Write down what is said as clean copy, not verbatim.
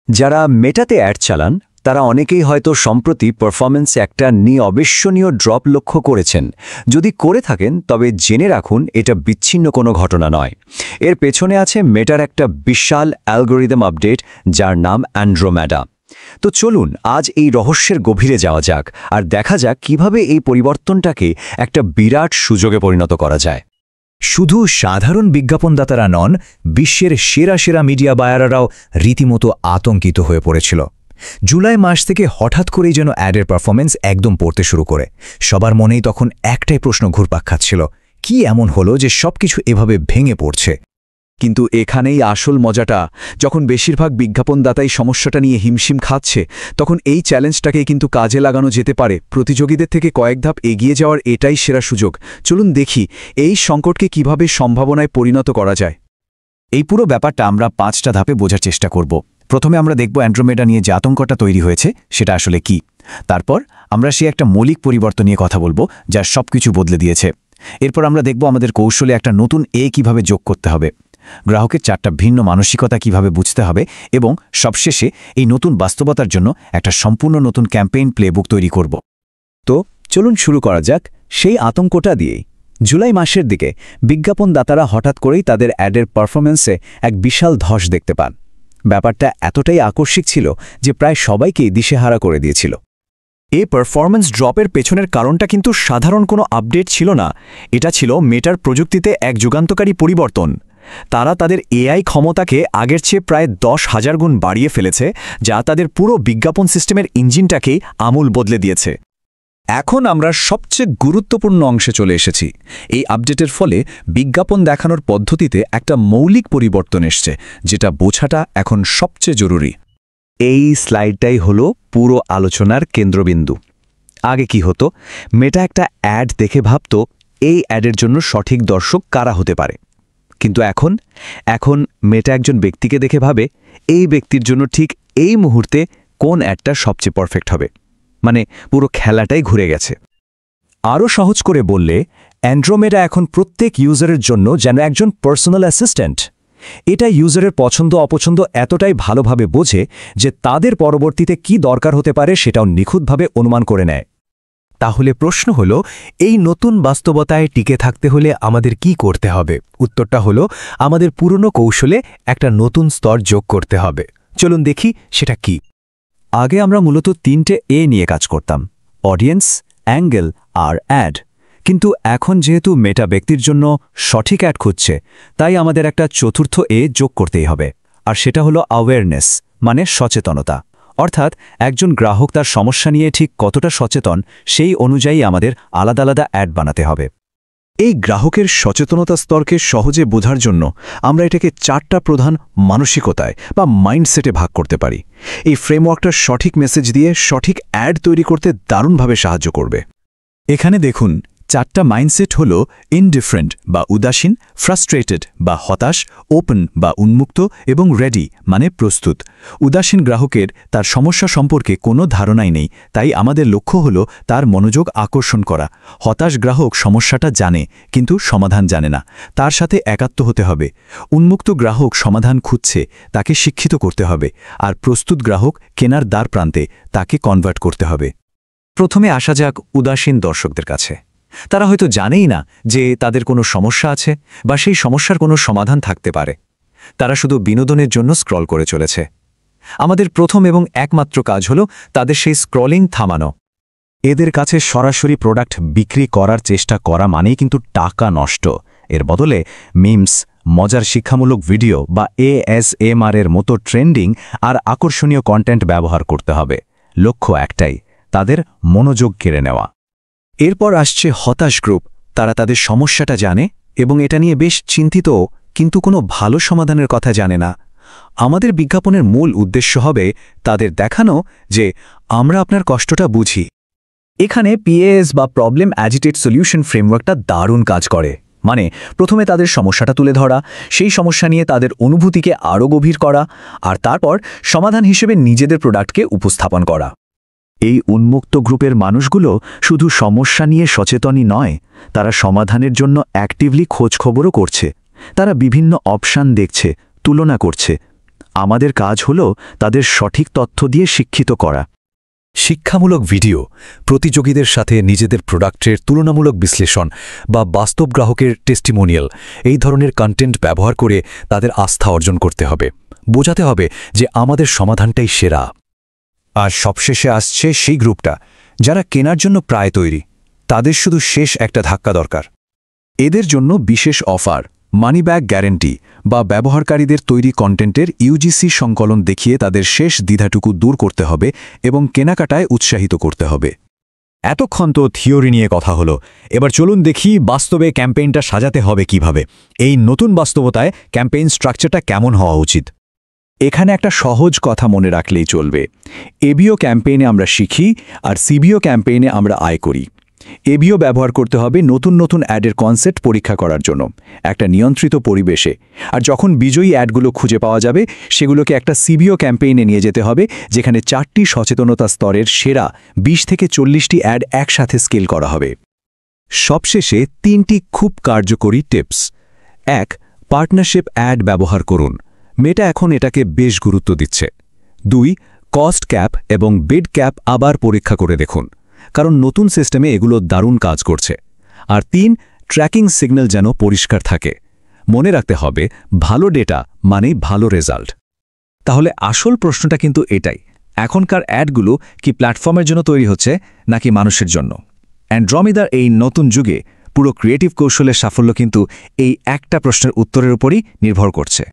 যারা মেটাতে অ্যাড চালান তারা অনেকেই হয়তো সম্প্রতি পারফরম্যান্সে একটা অবিস্মরণীয় ড্রপ লক্ষ্য করেছেন। যদি করে থাকেন তবে জেনে রাখুন এটা বিচ্ছিন্ন কোনো ঘটনা নয়। এর পেছনে আছে মেটার একটা বিশাল অ্যালগোরিদম আপডেট যার নাম অ্যান্ড্রোমেডা। তো চলুন আজ এই রহস্যের গভীরে যাওয়া যাক আর দেখা যাক কিভাবে এই পরিবর্তনটাকে একটা বিরাট সুযোগে পরিণত করা যায়। শুধু সাধারণ বিজ্ঞাপনদাতারা নন, বিশ্বের সেরা সেরা মিডিয়া বায়াররাও রীতিমতো আতঙ্কিত হয়ে পড়েছিল। জুলাই মাস থেকে হঠাৎ করেই যেন অ্যাডের পারফরম্যান্স একদম পড়তে শুরু করে। সবার মনেই তখন একটাই প্রশ্ন ঘুরপাক খাচ্ছিল, কি এমন হলো যে সবকিছু এভাবে ভেঙে পড়ছে? কিন্তু এখানেই আসল মজাটা, যখন বেশিরভাগ বিজ্ঞাপনদাতাই সমস্যাটা নিয়ে হিমশিম খাচ্ছে, তখন এই চ্যালেঞ্জটাকে কিন্তু কাজে লাগানো যেতে পারে। প্রতিযোগীদের থেকে কয়েক ধাপ এগিয়ে যাওয়ার এটাই সেরা সুযোগ। চলুন দেখি এই সংকটকে কিভাবে সম্ভাবনায় পরিণত করা যায়। এই পুরো ব্যাপারটা আমরা 5টা ধাপে বোঝার চেষ্টা করব। প্রথমে আমরা দেখব অ্যান্ড্রোমেডা নিয়ে যে আতঙ্কটা তৈরি হয়েছে সেটা আসলে কি। তারপর আমরা সেই একটা মৌলিক পরিবর্তন নিয়ে কথা বলবো যা সবকিছু বদলে দিয়েছে। এরপর আমরা দেখব আমাদের কৌশলে একটা নতুন কিভাবে যোগ করতে হবে, গ্রাহকের 4টা ভিন্ন মানসিকতা কিভাবে বুঝতে হবে, এবং সবশেষে এই নতুন বাস্তবতার জন্য একটা সম্পূর্ণ নতুন ক্যাম্পেইন প্লেবুক তৈরি করব। তো চলুন শুরু করা যাক সেই আতঙ্কটা দিয়েই। জুলাই মাসের দিকে বিজ্ঞাপনদাতারা হঠাৎ করেই তাদের অ্যাডের পারফরম্যান্সে এক বিশাল ধস দেখতে পান। ব্যাপারটা এতটাই আকস্মিক ছিল যে প্রায় সবাইকেই দিশেহারা করে দিয়েছিল। এই পারফরম্যান্স ড্রপের পেছনের কারণটা কিন্তু সাধারণ কোনো আপডেট ছিল না। এটা ছিল মেটার প্রযুক্তিতে এক যুগান্তকারী পরিবর্তন। তারা তাদের এআই ক্ষমতাকে আগের চেয়ে প্রায় 10,000 গুণ বাড়িয়ে ফেলেছে, যা তাদের পুরো বিজ্ঞাপন সিস্টেমের ইঞ্জিনটাকেই আমূল বদলে দিয়েছে। এখন আমরা সবচেয়ে গুরুত্বপূর্ণ অংশে চলে এসেছি। এই আপডেটের ফলে বিজ্ঞাপন দেখানোর পদ্ধতিতে একটা মৌলিক পরিবর্তন এসছে, যেটা বোঝাটা এখন সবচেয়ে জরুরি। এই স্লাইডটাই হলো পুরো আলোচনার কেন্দ্রবিন্দু। আগে কি হতো, মেটা একটা অ্যাড দেখে ভাবত এই অ্যাডের জন্য সঠিক দর্শক কারা হতে পারে। কিন্তু এখন মেটা একজন ব্যক্তিকে দেখে ভাবে এই ব্যক্তির জন্য ঠিক এই মুহূর্তে কোন অ্যাডটা সবচেয়ে পারফেক্ট হবে। মানে পুরো খেলাটাই ঘুরে গেছে। আরও সহজ করে বললে, অ্যান্ড্রোমেডা এখন প্রত্যেক ইউজারের জন্য যেন একজন পার্সোনাল অ্যাসিস্ট্যান্ট। এটা ইউজারের পছন্দ অপছন্দ এতটাই ভালোভাবে বোঝে যে তাদের পরবর্তীতে কি দরকার হতে পারে সেটাও নিখুঁতভাবে অনুমান করে নেয়। তাহলে প্রশ্ন হলো, এই নতুন বাস্তবতায় টিকে থাকতে হলে আমাদের কি করতে হবে? উত্তরটা হলো, আমাদের পুরনো কৌশলে একটা নতুন স্তর যোগ করতে হবে। চলুন দেখি সেটা কি। আগে আমরা মূলত 3টে নিয়ে কাজ করতাম: অডিয়েন্স, অ্যাঙ্গেল আর অ্যাড। কিন্তু এখন যেহেতু মেটা ব্যক্তির জন্য সঠিক অ্যাড খুঁজছে, তাই আমাদের একটা চতুর্থ যোগ করতেই হবে। আর সেটা হলো অ্যাওয়ারনেস, মানে সচেতনতা। অর্থাৎ একজন গ্রাহক তার সমস্যা নিয়ে ঠিক কতটা সচেতন সেই অনুযায়ী আমাদের আলাদা আলাদা অ্যাড বানাতে হবে। এই গ্রাহকের সচেতনতা স্তরকে সহজে বোঝার জন্য আমরা এটাকে 4টা প্রধান মানসিকতায় বা মাইন্ডসেটে ভাগ করতে পারি। এই ফ্রেমওয়ার্কটা সঠিক মেসেজ দিয়ে সঠিক অ্যাড তৈরি করতে দারুণভাবে সাহায্য করবে। এখানে দেখুন, 4টা মাইন্ডসেট হল ইনডিফারেন্ট বা উদাসীন, ফ্রাস্ট্রেটেড বা হতাশ, ওপেন বা উন্মুক্ত এবং রেডি মানে প্রস্তুত। উদাসীন গ্রাহকের তার সমস্যা সম্পর্কে কোনো ধারণাই নেই, তাই আমাদের লক্ষ্য হল তার মনোযোগ আকর্ষণ করা। হতাশ গ্রাহক সমস্যাটা জানে কিন্তু সমাধান জানে না, তার সাথে একাত্ম হতে হবে। উন্মুক্ত গ্রাহক সমাধান খুঁজছে, তাকে শিক্ষিত করতে হবে। আর প্রস্তুত গ্রাহক কেনার দ্বার প্রান্তে, তাকে কনভার্ট করতে হবে। প্রথমে আসা যাক উদাসীন দর্শকদের কাছে। তারা হয়তো জানেই না যে তাদের কোনো সমস্যা আছে বা সেই সমস্যার কোনো সমাধান থাকতে পারে। তারা শুধু বিনোদনের জন্য স্ক্রল করে চলেছে। আমাদের প্রথম এবং একমাত্র কাজ হলো তাদের সেই স্ক্রলিং থামানো। এদের কাছে সরাসরি প্রোডাক্ট বিক্রি করার চেষ্টা করা মানেই কিন্তু টাকা নষ্ট। এর বদলে মিমস, মজার শিক্ষামূলক ভিডিও বা ASMR এর মতো ট্রেন্ডিং আর আকর্ষণীয় কন্টেন্ট ব্যবহার করতে হবে। লক্ষ্য একটাই, তাদের মনোযোগ কেড়ে নেওয়া। এরপর আসছে হতাশ গ্রুপ। তারা তাদের সমস্যাটা জানে এবং এটা নিয়ে বেশ চিন্তিতও, কিন্তু কোনো ভালো সমাধানের কথা জানে না। আমাদের বিজ্ঞাপনের মূল উদ্দেশ্য হবে তাদের দেখানো যে আমরা আপনার কষ্টটা বুঝি। এখানে PAS বা প্রবলেম অ্যাজিটেড সলিউশন ফ্রেমওয়ার্কটা দারুণ কাজ করে। মানে প্রথমে তাদের সমস্যাটা তুলে ধরা, সেই সমস্যা নিয়ে তাদের অনুভূতিকে আরও গভীর করা, আর তারপর সমাধান হিসেবে নিজেদের প্রোডাক্টকে উপস্থাপন করা। এই উন্মুক্ত গ্রুপের মানুষগুলো শুধু সমস্যা নিয়ে সচেতনই নয়, তারা সমাধানের জন্য অ্যাক্টিভলি খোঁজখবরও করছে। তারা বিভিন্ন অপশান দেখছে, তুলনা করছে। আমাদের কাজ হলো তাদের সঠিক তথ্য দিয়ে শিক্ষিত করা। শিক্ষামূলক ভিডিও, প্রতিযোগীদের সাথে নিজেদের প্রোডাক্টের তুলনামূলক বিশ্লেষণ বা বাস্তব গ্রাহকের টেস্টিমোনিয়াল এই ধরনের কন্টেন্ট ব্যবহার করে তাদের আস্থা অর্জন করতে হবে। বোঝাতে হবে যে আমাদের সমাধানটাই সেরা। আর সবশেষে আসছে সেই গ্রুপটা যারা কেনার জন্য প্রায় তৈরি, তাদের শুধু শেষ একটা ধাক্কা দরকার। এদের জন্য বিশেষ অফার, মানি ব্যাক গ্যারেন্টি বা ব্যবহারকারীদের তৈরি কন্টেন্টের ইউজিসি সংকলন দেখিয়ে তাদের শেষ দ্বিধাটুকু দূর করতে হবে এবং কেনাকাটায় উৎসাহিত করতে হবে। এতক্ষণ তো থিওরি নিয়ে কথা হলো, এবার চলুন দেখি বাস্তবে ক্যাম্পেইনটা সাজাতে হবে কিভাবে। এই নতুন বাস্তবতায় ক্যাম্পেইন স্ট্রাকচারটা কেমন হওয়া উচিত? এখানে একটা সহজ কথা মনে রাখলেই চলবে। এবিও ক্যাম্পেইনে আমরা শিখি আর সিবিও ক্যাম্পেইনে আমরা আয় করি। এবিও ব্যবহার করতে হবে নতুন নতুন অ্যাডের কনসেপ্ট পরীক্ষা করার জন্য একটা নিয়ন্ত্রিত পরিবেশে, আর যখন বিজয়ী অ্যাডগুলো খুঁজে পাওয়া যাবে সেগুলোকে একটা সিবিও ক্যাম্পেইনে নিয়ে যেতে হবে, যেখানে 4টি সচেতনতা স্তরের সেরা 20 থেকে 40টি অ্যাড একসাথে স্কেল করা হবে। সবশেষে 3টি খুব কার্যকরী টিপস। 1. পার্টনারশিপ অ্যাড ব্যবহার করুন। মেটা এখন এটাকে বেশ গুরুত্ব দিচ্ছে। 2. কস্ট ক্যাপ এবং বিড ক্যাপ আবার পরীক্ষা করে দেখুন, কারণ নতুন সিস্টেমে এগুলো দারুণ কাজ করছে। আর 3. ট্র্যাকিং সিগন্যাল যেন পরিষ্কার থাকে। মনে রাখতে হবে, ভালো ডেটা মানেই ভালো রেজাল্ট। তাহলে আসল প্রশ্নটা কিন্তু এটাই, এখনকার অ্যাডগুলো কি প্ল্যাটফর্মের জন্য তৈরি হচ্ছে নাকি মানুষের জন্য? অ্যান্ড্রোমিদার এই নতুন যুগে পুরো ক্রিয়েটিভ কৌশলের সাফল্য কিন্তু এই একটা প্রশ্নের উত্তরের উপরই নির্ভর করছে।